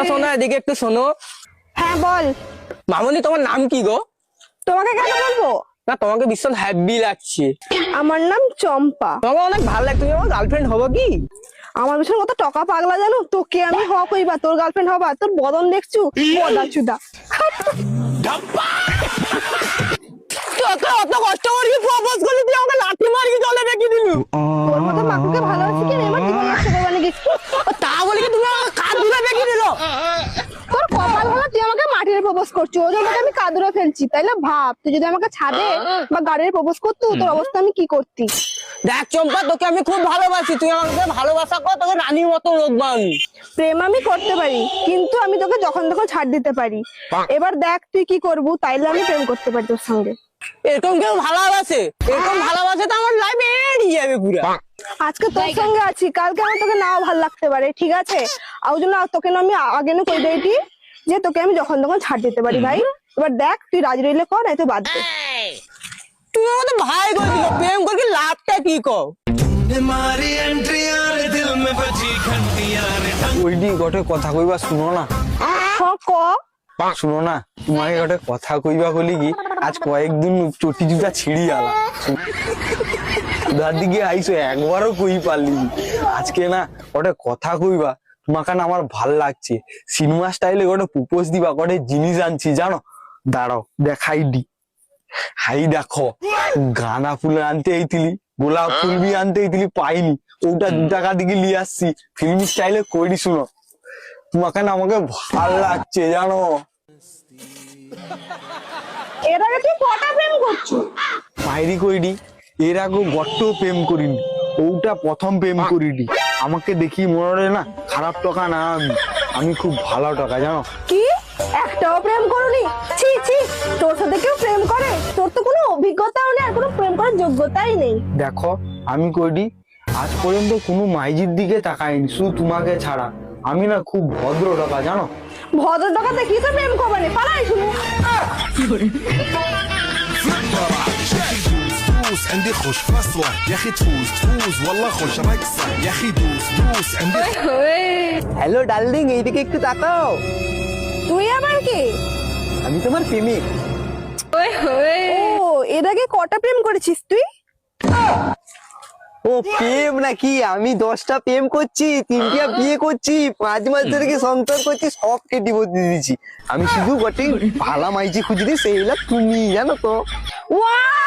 শোনো, এদিকে একটু শোনো। হ্যাঁ বল। মামনি, তোমার নাম কি গো? তোমাকে কেন বলবো? না, তোমাকে ভীষণ হ্যাপি লাগছে। আমার নাম চম্পা। তোমাকে অনেক ভালো লাগে। তুমি আমার গার্লফ্রেন্ড হবো কি? আমার ভীষণ কত টকা পাগলা জানো, তোকে আমি হওয়া কইবা, তোর গার্লফ্রেন্ড হবা? তোর বদন দেখছু বদা চুদা। তোকে অত কষ্ট করে প্রপোজ করলি, তুই আমাকে লাথি মারিয়ে জলে রেখে দিলু। তোর মতো মাকুকে ভালোবাসি কি এবার জীবন নষ্ট করবা নাকি? তা বলে কি তুমি আমাকে কাঁদুরে রেখে দিল? তোর কপাল ভালো, তুই আমাকে মাটির প্রপোজ করছিস, ওই জন্য আমি কাদুরে ফেলছি, তাই না? ভাব, তুই যদি আমাকে ছাদে বা গাড়ির প্রপোজ করতো, তোর অবস্থা আমি কি করতি? দেখ চম্পা, তোকে আমি খুব ভালোবাসি। তুই আমাকে ভালোবাসা কর, তোকে রানীর মতো রোগবা আমি। প্রেম আমি করতে পারি, কিন্তু আমি তোকে যখন তখন ছাড় দিতে পারি। এবার দেখ তুই কি করবো, তাইলে আমি প্রেম করতে পারি তোর সঙ্গে। এরকম কেউ ভালোবাসে? এরকম ভালোবাসে তো আমার লাইফ এড়িয়ে যাবে পুরো। আজকে তোর সঙ্গে আছি, কালকে আমার তোকে নাও ভাল লাগতে পারে, ঠিক আছে? আর জন্য তোকে না আমি আগে না কই দেইটি যে তোকে আমি যখন তখন ছাড় দিতে পারি ভাই। এবার দেখ তুই রাজি রইলে কর, নাই তো বাদ দে। তুমি আমাদের ভাই বলছিল, প্রেম করে লাভটা কি কও? ওইডি গটে কথা কইবা, শুনো না। হ্যাঁ ক। শুনো না, তোমাকে গটে কথা কইবা বলি কি, আজ কয়েকদিন চটি জুতা ছিড়ি আলা। উধার দিকে আইসো, একবারও কই পারলি। আজকে না গটে কথা কইবা, তোমাকে না আমার ভাল লাগছে। সিনেমা স্টাইলে গটে প্রপোজ দিবা, গটে জিনিস আনছি জানো। দাঁড়াও দেখাই দি। হাই দেখো, গাঁদা ফুল আনতে এইতিলি, গোলাপ ফুল বি আনতে এইতিলি, পাইনি। ওটা 2 টাকা দিকে নিয়ে আসছি, ফিল্ম স্টাইলে কইরি। শুনো, তোমাকে না আমাকে ভাল লাগছে জানো। এর আগে তুই কটা প্রেম করছো? মাইরি কইরি, এর আগে গট্ট প্রেম করিনি, ওটা প্রথম প্রেম করিনি। আমাকে দেখি মনে হয় না খারাপ টাকা না, আমি খুব ভালো টাকা জানো। কি একটাও প্রেম করনি? ছি ছি, তোর সাথে কেউ প্রেম করে? তোর তো কোনো অভিজ্ঞতাও নেই, আর কোনো প্রেম করার যোগ্যতাই নেই। দেখো আমি কইরি, আজ পর্যন্ত কোনো মাইজির দিকে তাকাইনি, শুধু তোমাকে ছাড়া। আমি না খুব ভদ্র টাকা জানো। ভদ্র টাকাতে কি তো প্রেম করবে না, পালাই শুনে। عندي خوش فصلة يا اخي تفوز تفوز والله خوش رقصة يا اخي دوس دوس عندي হ্যালো ডার্লিং, এইদিকে একটু তাকাও। তুই আবার কি? আমি তোমার প্রেমিক। ও, এর আগে কটা প্রেম করেছিস তুই? ও প্রেম নাকি? আমি 10টা প্রেম করছি, 3টা বিয়ে করছি, 5 মাস ধরে কি সংসার করছি, সব কেটে বদলে দিয়েছি। আমি শুধু গটে ভালা মাইজি খুঁজছি, সেইলা তুমি জানো তো। ওয়াও,